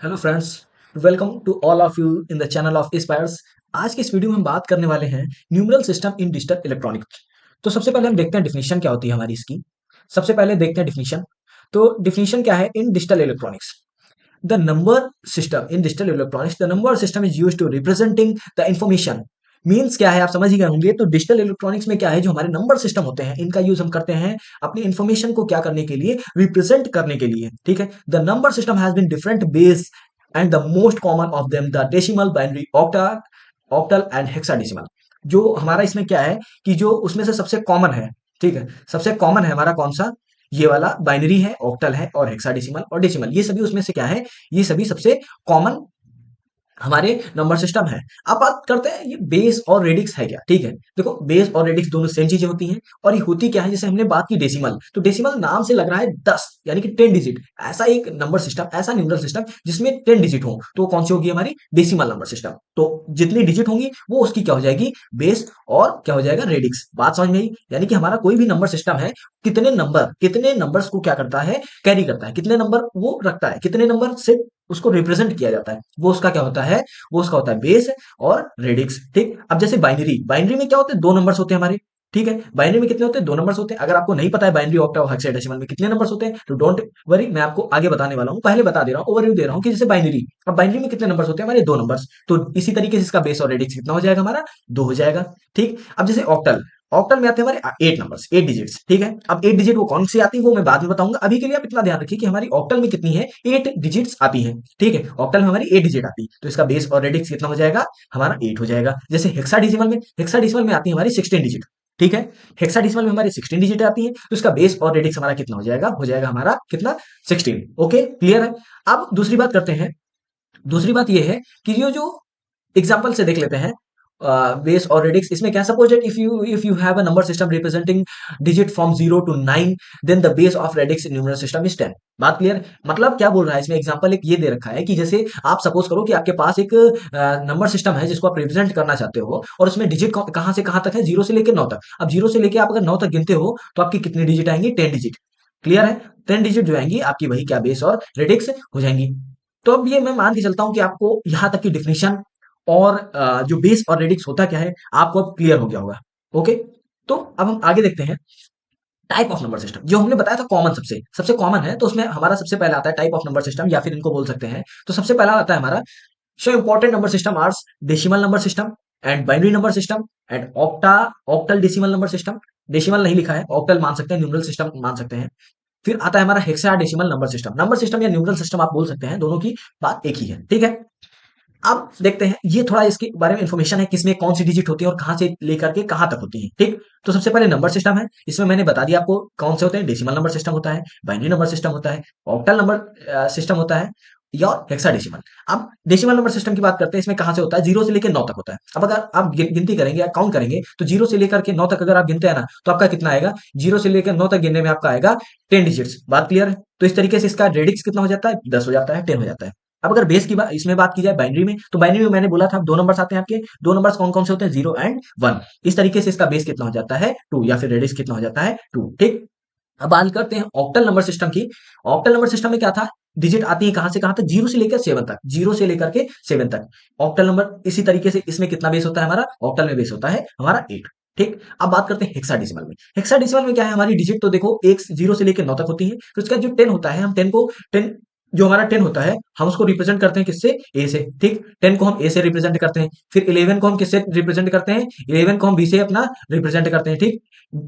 Hello friends, welcome to all of you in the channel of aspires. आज के इस video में हम बात करने वाले हैं numeral system in digital electronics. तो सबसे पहले हम देखते हैं डिफिनीशन क्या होती है हमारी इसकी। सबसे पहले देखते हैं डिफिनीशन। तो डिफिनीशन क्या है in digital electronics? The number system in digital electronics, the number system is used to representing the information. Means क्या है आप समझ ही गए होंगे। तो डिजिटल इलेक्ट्रॉनिक्स में क्या है, जो हमारे नंबर सिस्टम होते हैं इनका यूज हम करते हैं अपनी इंफॉर्मेशन को क्या करने के लिए, रिप्रेजेंट करने के लिए। ठीक है, the number system has been different base and the most common of them the decimal, binary, octal, octal and hexadecimal. जो हमारा इसमें क्या है कि जो उसमें से सबसे कॉमन है, ठीक है, सबसे कॉमन है हमारा कौन सा, ये वाला बाइनरी है, ऑक्टल है और हेक्साडेसिमल और डेसिमल। ये सभी उसमें से क्या है, ये सभी सबसे कॉमन हमारे नंबर सिस्टम है। अब बात करते हैं ये बेस और रेडिक्स है क्या। ठीक है, देखो बेस और रेडिक्स दोनों सेम चीजें होती हैं और ये होती क्या है, जैसे हमने बात की डेसिमल, तो डेसिमल नाम से लग रहा है 10 यानी कि 10 डिजिट। ऐसा एक नंबर सिस्टम, ऐसा न्यूमरल सिस्टम जिसमें 10 डिजिट हो, तो कौन सी होगी हमारी डेसिमल नंबर सिस्टम। तो जितनी डिजिट होंगी वो उसकी क्या हो जाएगी, बेस, और क्या हो जाएगा, रेडिक्स। बात समझ में आई? यानी कि हमारा कोई भी नंबर सिस्टम है, कितने नंबर्स को क्या करता है, कैरी करता है, कितने नंबर वो रखता है, कितने नंबर से उसको रिप्रेजेंट किया जाता है, वो उसका क्या होता है, वो उसका होता है बेस और रेडिक्स। ठीक, अब जैसे बाइनरी, बाइनरी में क्या होते हैं, दो नंबर्स होते हैं हमारे। ठीक है, बाइनरी में कितने होते हैं, दो नंबर्स होते हैं। अगर आपको नहीं पता है बाइनरी, ऑक्टा और हेक्साडेसिमल में कितने नंबर्स होते हैं, तो डोंट वरी, मैं आपको आगे बताने वाला हूं। पहले बता दे रहा हूं, ओवरव्यू दे रहा हूं कि जैसे बाइनरी, अब बाइनरी में कितने नंबर्स होते हैं हमारे, दो नंबर्स। तो इसी तरीके से इसका बेस और रेडिक्स कितना हो जाएगा हमारा, दो हो जाएगा। ठीक, अब जैसे ऑक्टल, ऑक्टल में आते हैं हमारे 8 नंबर्स, 8 डिजिट्स। ठीक है, अब 8 डिजिट वो कौन सी आती है वो मैं बाद में बताऊंगा। अभी के लिए आप इतना ध्यान रखिए कि हमारी ऑक्टल में कितनी है, 8 डिजिट्स आती है। ठीक है, ऑक्टल में हमारी 8 डिजिट आती है, तो इसका बेस और रेडिक्स कितना हो जाएगा, हमारा 8 हो जाएगा। जैसे हेक्साडेसिमल में, हेक्साडेसिमल में आती है हमारी 16 डिजिट। ठीक है, हेक्साडेसिमल में हमारी 16 डिजिट आती है, तो इसका बेस और रेडिक्स हमारा कितना हो जाएगा हमारा कितना, 16। ओके, क्लियर है। अब दूसरी बात करते हैं। दूसरी बात ये है कि ये जो एग्जाम्पल से देख लेते हैं बेस और रेडिक्स। इसमें क्या, suppose that if you have a number system representing digit from 0 to 9, then the base of radix in numeral system is 10। बात क्लियर? मतलब क्या बोल रहा है इसमें, एग्जांपल एक ये दे रखा है कि जैसे आप सपोज करो कि आपके पास एक नंबर सिस्टम है जिसको आप रिप्रेजेंट करना चाहते हो, और उसमें डिजिट कहां से कहां तक है, 0 से लेकर 9 तक। अब 0 से लेकर आप अगर 9 तक गिनते हो तो आपकी कितनी डिजिट आएंगी, 10 डिजिट। क्लियर है? 10 डिजिट जो आएंगी आपकी, वही क्या, बेस और रेडिक्स हो जाएंगी। तो अब ये मैं मान के चलता हूं कि आपको यहां तक की डिफिनेशन और जो बेस और रेडिक्स होता क्या है आपको अब क्लियर हो गया होगा। ओके, तो अब हम आगे देखते हैं टाइप ऑफ नंबर सिस्टम। जो हमने बताया था कॉमन, सबसे सबसे कॉमन है, तो उसमें हमारा सबसे पहला आता है टाइप ऑफ नंबर सिस्टम, या फिर इनको बोल सकते हैं। तो सबसे पहला आता है हमारा, show important number system are decimal number system and binary number system and octal decimal number system. Decimal नहीं लिखा है, ऑक्टल मान सकते हैं, न्यूमरल सिस्टम मान सकते हैं। फिर आता है हमारा hexadecimal number system. Number system या न्यूमरल सिस्टम आप बोल सकते हैं, दोनों की बात एक ही है। ठीक है, अब देखते हैं, ये थोड़ा इसके बारे में इंफॉर्मेशन है, किसमें कौन सी डिजिट होती है और कहां से लेकर के कहां तक होती है। ठीक, तो सबसे पहले नंबर सिस्टम है, इसमें मैंने बता दिया आपको कौन से होते हैं, डेसिमल नंबर सिस्टम होता है, बाइनरी नंबर सिस्टम होता है, ऑक्टल नंबर सिस्टम होता है, या हेक्साडेसिमल। अब डेसिमल नंबर सिस्टम की बात करते हैं, इसमें कहां से होता है, 0 से लेकर 9 तक होता है। अब अगर आप गिनती करेंगे या काउंट करेंगे, तो 0 से लेकर के 9 तक अगर आप गिनते हैं ना, तो आपका कितना आएगा, 0 से लेकर 9 तक गिनने में आपका आएगा 10 डिजिट्स। बात क्लियर है? तो इस तरीके से इसका रेडिक्स कितना हो जाता है, 10 हो जाता है, 10 हो जाता है। अब अगर बेस की बात, इसमें बात की जाए बाइनरी में, तो बाइनरी में मैंने बोला था दो नंबर्स आते हैं आपके। दो नंबर्स कौन कौन से होते हैं, 0 एंड 1। इस तरीके से इसका बेस कितना हो जाता है, 2, या फिर रेडियस कितना हो जाता है, 2। ठीक, अब बात करते हैं ऑक्टल नंबर सिस्टम की। ऑक्टल नंबर सिस्टम में क्या था, डिजिट आती है कहां से कहां तक, 0 से लेकर 7 तक, 0 से लेकर के 7 तक ऑक्टल नंबर। इसी तरीके से इसमें कितना बेस होता है हमारा, ऑक्टल में बेस होता है हमारा 8। ठीक, अब बात करते हैं हेक्साडेसिमल में। हेक्साडेसिमल में क्या है, हमारी डिजिट तो देखो एक 0 से लेकर 9 तक होती है। तो इसका जो 10 होता है, हम 10 को 10, जो हमारा 10 होता है, हम उसको रिप्रेजेंट करते हैं किससे, ए से। ठीक, 10 को हम ए से रिप्रेजेंट करते हैं। फिर 11 को हम किससे रिप्रेजेंट करते हैं, 11 को हम बी से अपना रिप्रेजेंट करते हैं। ठीक,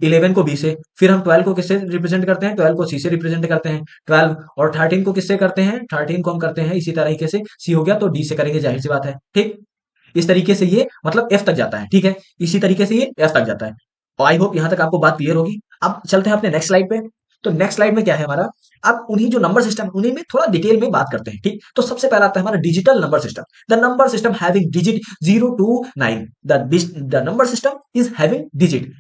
11 को बी से। फिर हम 12 को किससे रिप्रेजेंट करते हैं, 12 को सी से रिप्रेजेंट करते हैं। 12 और 13 को किससे करते हैं, 13 को हम करते हैं इसी तरीके से, सी हो गया तो डी से करेंगे, जाहिर सी बात है। ठीक, इस तरीके से ये मतलब एफ तक जाता है। ठीक है, इसी तरीके से ये एफ तक जाता है। आई होप यहां तक आपको बात क्लियर होगी। अब चलते हैं अपने नेक्स्ट स्लाइड पे। तो नेक्स्ट स्लाइड में क्या है हमारा, अब उन्हीं जो नंबर सिस्टम, उन्हीं में थोड़ा डिटेल में बात करते हैं। ठीक, तो सबसे पहला आता है हमारा digital number system. The number system having digit 0 to 9। The number system is having digit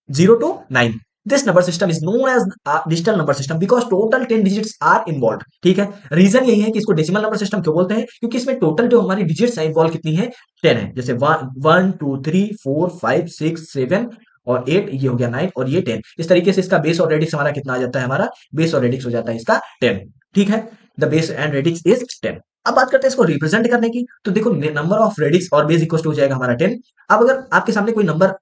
0 to 9। This number system is known as digital number system because total 10 digits are involved। ठीक है, रीजन यही है कि इसको decimal number system क्यों बोलते हैं, क्योंकि इसमें टोटल जो हमारी डिजिट्स है इन्वॉल्व कितनी है, 10 है। जैसे 1 2 3 4 5 6 7 और 8, ये हो गया 9 और ये 10। इस तरीके से इसका बेस और रेडिक्स हमारा कितना आ जाता है, हमारा बेस और रेडिक्स हो जाता है इसका 10। ठीक है, the base and radix is 10। अब बात करते हैं इसको रिप्रेजेंट करने की। तो देखो नंबर ऑफ रेडिक्स और बेस इक्वल टू हो जाएगा हमारा 10। अब अगर आपके सामने कोई नंबर,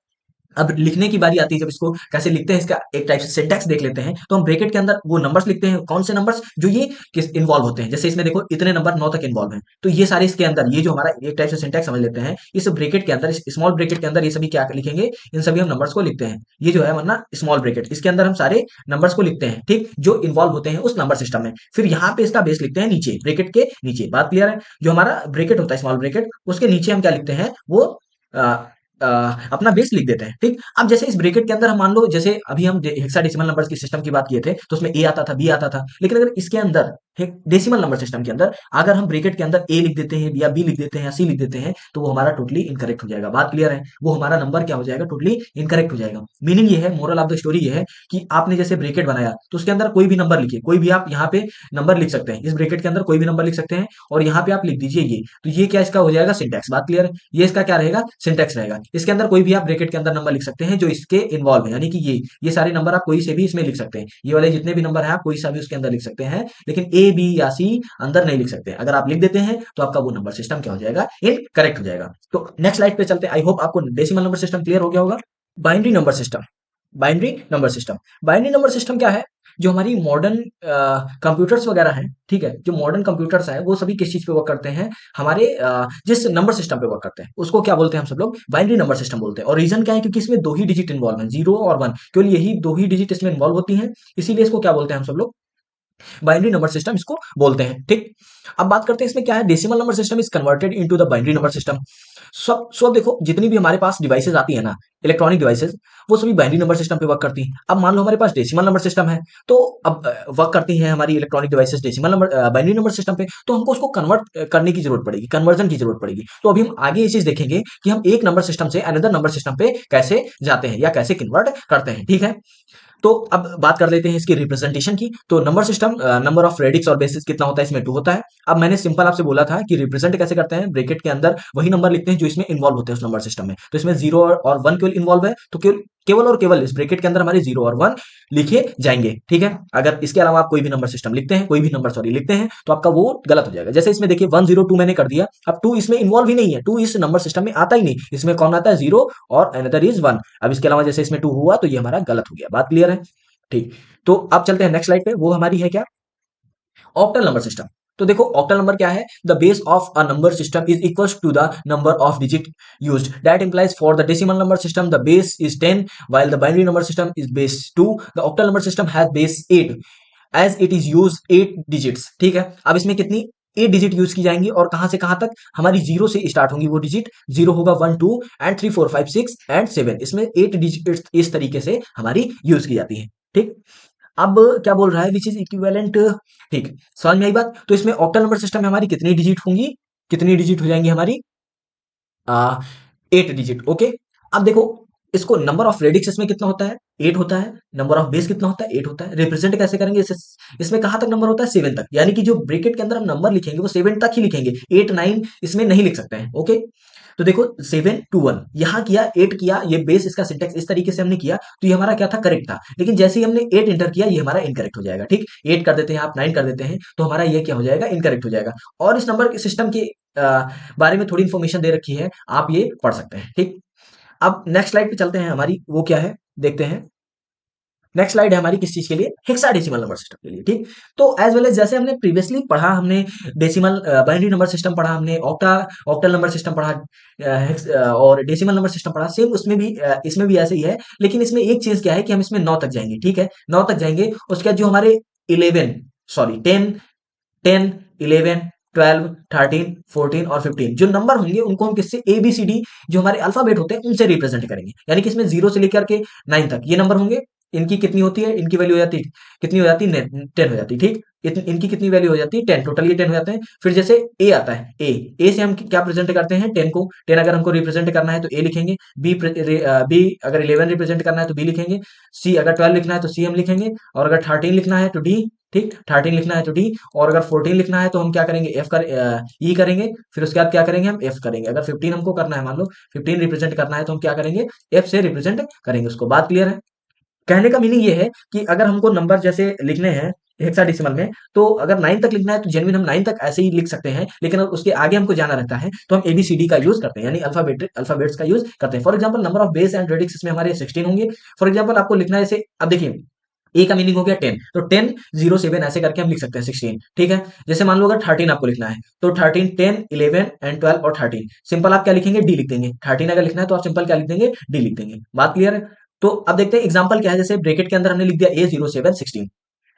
अब लिखने की बारी आती है, जब इसको कैसे लिखते हैं इसका एक टाइप से सिंटैक्स देख लेते हैं। तो हम ब्रैकेट के अंदर वो नंबर्स लिखते हैं, कौन से नंबर्स जो ये किस इन्वॉल्व होते हैं। जैसे इसमें देखो इतने नंबर 9 तक इन्वॉल्व हैं, तो ये सारे इसके अंदर, ये जो हमारा एक टाइप से सिंटैक्स समझ लेते हैं, इस ब्रैकेट के अंदर, इस स्मॉल ब्रैकेट के अंदर ये सभी क्या लिखेंगे, इन सभी हम नंबर्स को लिखते हैं। ये जो है वरना स्मॉल ब्रैकेट, इसके अंदर हम सारे नंबर्स को लिखते हैं, ठीक, जो इन्वॉल्व होते हैं उस नंबर सिस्टम में। फिर यहाँ पे इसका बेस लिखते हैं नीचे, ब्रैकेट के नीचे। बात क्लियर है? जो हमारा ब्रैकेट होता है स्मॉल ब्रैकेट, उसके नीचे हम क्या लिखते हैं, वो अ, अपना बेस लिख देते हैं, ठीक। अब जैसे इस ब्रैकेट के अंदर हम मान लो, जैसे अभी हम हेक्साडेसिमल नंबर्स की सिस्टम की बात किए थे, तो उसमें ए आता था, बी आता था। लेकिन अगर इसके अंदर डेसिमल नंबर सिस्टम के अंदर अगर हम ब्रैकेट के अंदर ए लिख देते हैं या बी लिख देते हैं या सी लिख देते हैं, तो वो हमारा टोटली इनकरेक्ट हो जाएगा। बात क्लियर है? वो हमारा नंबर क्या हो जाएगा, टोटली इनकरेक्ट हो जाएगा। मीनिंग ये है, मोरल ऑफ द स्टोरी ये है कि आपने जैसे ब्रैकेट बनाया तो उसके अंदर कोई भी नंबर लिखिए, कोई भी आप यहाँ पे नंबर लिख सकते हैं, इस ब्रैकेट के अंदर कोई भी नंबर लिख सकते हैं और यहाँ पे आप लिख दीजिए ये, तो ये क्या इसका हो जाएगा, सिंटैक्स। बात क्लियर है? ये इसका क्या रहेगा, सिंटैक्स रहेगा। इसके अंदर कोई भी आप ब्रैकेट के अंदर नंबर लिख सकते हैं जो इसके इन्वॉल्व है, यानी कि ये सारे नंबर आप कोई से भी इसमें लिख सकते हैं। ये वाले जितने भी नंबर है आप कोई सा भी उसके अंदर लिख सकते हैं, लेकिन ए बी या सी अंदर नहीं लिख सकते। अगर आप लिख देते हैं तो आपका वो नंबर सिस्टम क्या हो जाएगा, इनकरेक्ट हो जाएगा। तो नेक्स्ट स्लाइड पे चलते हैं। आई होप आपको डेसिमल नंबर सिस्टम क्लियर हो गया होगा। Binary number system. Binary number system. Binary number system क्या है, जो हमारी मॉडर्न कंप्यूटर्स वगैरह हैं, ठीक है, जो मॉडर्न कंप्यूटर्स हैं वो सभी किस चीज पे वर्क करते हैं, हमारे जिस नंबर सिस्टम पे वर्क करते हैं उसको क्या बोलते हैं, हम सब लोग बाइनरी नंबर सिस्टम बोलते हैं। और रीजन क्या है, क्योंकि इसमें दो ही डिजिट इन्वॉल्व हैं, 0 और 1, केवल यही दो ही डिजिट इसमें इन्वॉल्व होती हैं, इसीलिए इसको क्या बोलते हैं हम सब लोग, बाइनरी नंबर सिस्टम इसको बोलते हैं, ठीक। अब बात करते हैं इसमें क्या है, decimal number system is converted into the binary number system. सब देखो, जितनी भी हमारे पास डिवाइसेस आती है ना, इलेक्ट्रॉनिक डिवाइसेस, वो सभी बाइनरी नंबर सिस्टम पे वर्क करती हैं। अब मान लो हमारे पास डेसिमल नंबर सिस्टम है, तो अब वर्क करती हैं हमारी electronic devices decimal number binary number system पे, तो हमको उसको कन्वर्ट करने की जरूरत पड़ेगी, कन्वर्जन की जरूरत पड़ेगी। तो अभी हम आगे ये चीज देखेंगे कि हम एक नंबर सिस्टम से अनदर नंबर सिस्टम पे कैसे जाते हैं या कैसे कन्वर्ट करते हैं, ठीक है। तो अब बात कर लेते हैं इसकी रिप्रेजेंटेशन की। तो number system, number of radix और बेसिस कितना होता है, इसमें 2 होता है। अब मैंने सिंपल आपसे बोला था कि रिप्रेजेंट कैसे करते हैं, ब्रैकेट के अंदर वही नंबर लिखते हैं जो इसमें इन्वॉल्व होते हैं उस नंबर सिस्टम में। तो इसमें 0 और 1 केवल इन्वॉल्व है, तो केवल केवल और केवल इस ब्रैकेट के अंदर हमारे 0 और 1 लिखे जाएंगे, ठीक है। अगर इसके अलावा आप कोई भी नंबर सिस्टम लिखते हैं, कोई भी नंबर सॉरी लिखते हैं, तो आपका वो गलत हो जाएगा। जैसे इसमें देखिए 102 मैंने कर दिया, अब 2 इसमें इन्वॉल्व ही नहीं है, 2 इस नंबर सिस्टम में आता ही नहीं। इसमें कौन आता है, 0 और अनदर इज 1। अब इसके अलावा जैसे इसमें 2 हुआ तो ये हमारा गलत हो गया। बात क्लियर है? ठीक। तो अब चलते हैं नेक्स्ट स्लाइड पे, वो हमारी है क्या, ऑक्टल नंबर सिस्टम। तो देखो ऑक्टल नंबर क्या है, the base of a number system is equals to the number of digit used. That implies for the decimal number system the base is 10 while the binary number system is base 2। the octal number system has base 8 as it is used 8 digits, ठीक है। अब इसमें कितनी 8 digit use की जाएंगी और कहां से कहां तक, हमारी 0 से स्टार्ट होंगी वो डिजिट, 0 होगा 1 2 एंड 3 4 5 6 एंड 7, इसमें 8 डिजिट इस तरीके से हमारी यूज की जाती है, ठीक। अब क्या बोल रहा है, विच इज इक्विवेलेंट, ठीक, समझ में आई बात। तो इसमें ऑक्टल नंबर सिस्टम में हमारी कितनी डिजिट होंगी, कितनी डिजिट हो जाएंगी हमारी, 8 डिजिट, ओके। अब देखो इसको नंबर ऑफ रेडिक्स इसमें कितना होता है, 8 होता है। नंबर ऑफ बेस कितना होता है, 8 होता है। रिप्रेजेंट कैसे करेंगे इसमें कहां तक नंबर होता है, 7 तक, यानी कि जो ब्रैकेट के अंदर हम नंबर लिखेंगे वो 7 तक ही लिखेंगे, 8 9 इसमें नहीं लिख सकते हैं, ओके। तो देखो 7 2 1 यहां किया, 8 किया, ये बेस इसका सिंटेक्स इस तरीके से हमने किया, तो ये हमारा क्या था, करेक्ट था। लेकिन जैसे ही हमने 8 एंटर किया ये हमारा इनकरेक्ट हो जाएगा, ठीक। 8 कर देते हैं आप, 9 कर देते हैं, तो हमारा ये क्या हो जाएगा, इनकरेक्ट हो जाएगा। और इस नंबर सिस्टम के बारे में थोड़ी इंफॉर्मेशन दे रखी है, आप ये पढ़ सकते हैं, ठीक। अब नेक्स्ट स्लाइड पे चलते हैं, हमारी वो क्या है देखते हैं। नेक्स्ट स्लाइड है हमारी किस चीज के लिए, हेक्साडेसिमल नंबर सिस्टम के लिए, ठीक। तो एज वेल एज जैसे हमने प्रीवियसली पढ़ा, हमने डेसिमल बाइनरी नंबर सिस्टम पढ़ा, हमने ऑक्टल नंबर सिस्टम पढ़ा, और डेसिमल नंबर सिस्टम पढ़ा, सेम उसमें भी इसमें भी ऐसे ही है। लेकिन इसमें एक चीज क्या है कि हम इसमें 9 तक जाएंगे, ठीक है, 9 तक जाएंगे। उसके बाद जो हमारे 11 सॉरी 10 10 11 12 13 14 और 15 जो नंबर होंगे उनको हम किससे, ए बी सी डी जो हमारे अल्फाबेट होते हैं उनसे रिप्रेजेंट करेंगे। यानी कि इसमें 0 से लेकर के 9 तक ये नंबर होंगे। इनकी कितनी होती है, इनकी वैल्यू हो जाती है, कितनी हो जाती है, 10 हो जाती है, ठीक। इनकी कितनी वैल्यू हो जाती है, 10, टोटल ये 10 हो जाते हैं। फिर जैसे ए आता है, ए से हम क्या प्रेजेंट करते हैं, 10 को, 10 अगर हमको रिप्रेजेंट करना है तो ए लिखेंगे। बी अगर 11 रिप्रेजेंट करना है तो बी लिखेंगे। सी अगर 12 लिखना है तो सी हम लिखेंगे। और अगर 13 लिखना है तो डी, ठीक, 13 लिखना है तो डी। और अगर 14 लिखना है तो हम क्या करेंगे, एफ कर ई करेंगे। फिर उसके बाद क्या करेंगे, हम एफ करेंगे। अगर 15 हमको करना है, मान लो 15 रिप्रेजेंट करना है तो हम क्या करेंगे, एफ से रिप्रेजेंट करेंगे उसको। बात क्लियर है? कहने का मीनिंग ये है कि अगर हमको नंबर जैसे लिखने हैं हेक्साडेसिमल में। तो अगर 9 तक लिखना है तो जेन्युइन हम 9 तक ऐसे ही लिख सकते हैं, लेकिन अगर उसके आगे हमको जाना रहता है तो हम एबीसीडी का यूज करते हैं, यानी अल्फाबेट्स का यूज करते हैं। For example number of base and radix इसमें हमारे 16 होंगे। फॉर एग्जाम्पल आपको लिखना है जैसे, अब देखिए ए का मीनिंग हो गया 10, तो 10 0 7 ऐसे करके हम लिख सकते हैं 16, ठीक है। जैसे मान लो अगर 13 आपको लिखना है तो 13 10 11 एंड 12 और 13, सिंपल आप क्या लिखेंगे, डी लिख देंगे। 13 अगर लिखना है तो आप सिंपल क्या लिख देंगे, डी लिख देंगे। बात क्लियर है। तो अब देखते हैं एग्जांपल क्या है। जैसे ब्रैकेट के अंदर हमने लिख दिया ए 0 7 16,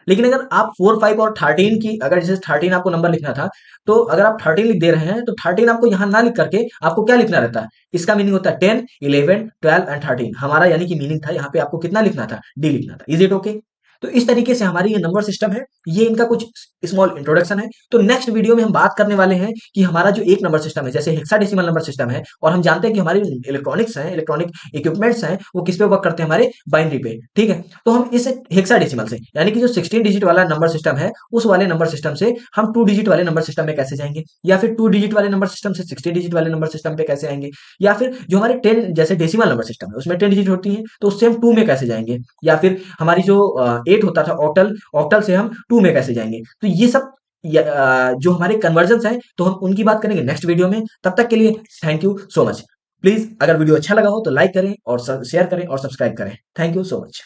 लेकिन अगर आप 4 5 और 13 की, अगर जैसे 13 आपको नंबर लिखना था, तो अगर आप 13 लिख दे रहे हैं तो 13 आपको यहां ना लिख करके आपको क्या लिखना रहता है, इसका मीनिंग होता है 10 11 12 एंड 13। हमारा यानी कि मीनिंग था यहाँ पे आपको कितना लिखना था, डी लिखना था। Is it okay? तो इस तरीके से हमारी ये नंबर सिस्टम है, ये इनका कुछ स्मॉल इंट्रोडक्शन है। तो नेक्स्ट वीडियो में हम बात करने वाले हैं कि हमारा जो एक नंबर सिस्टम है, जैसे हेक्साडेसिमल नंबर सिस्टम है, और हम जानते हैं कि हमारे इलेक्ट्रॉनिक्स हैं, इलेक्ट्रॉनिक इक्विपमेंट्स हैं, वो किस पे वर्क करते हैं, हमारे बाइनरी पे, ठीक है। तो हम इस हेक्साडेसिमल से, यानी कि जो 16 डिजिट वाला नंबर सिस्टम है, उस वाले नंबर सिस्टम से हम 2 डिजिट वाले नंबर सिस्टम में कैसे जाएंगे, या फिर 2 डिजिट वाले नंबर सिस्टम से 16 डिजिट वाले नंबर सिस्टम पे कैसे आएंगे, या फिर जो हमारे 10 जैसे डेसिमल नंबर सिस्टम है उसमें 10 डिजिट होती है तो उससे हम 2 में कैसे जाएंगे, या फिर हमारी जो 8 होता था ऑक्टल, ऑक्टल से हम 2 में कैसे जाएंगे। तो ये सब जो हमारे कन्वर्जन हैं तो हम उनकी बात करेंगे नेक्स्ट वीडियो में। तब तक के लिए thank you so much. Please अगर वीडियो अच्छा लगा हो तो लाइक करें और शेयर करें और सब्सक्राइब करें। Thank you so much.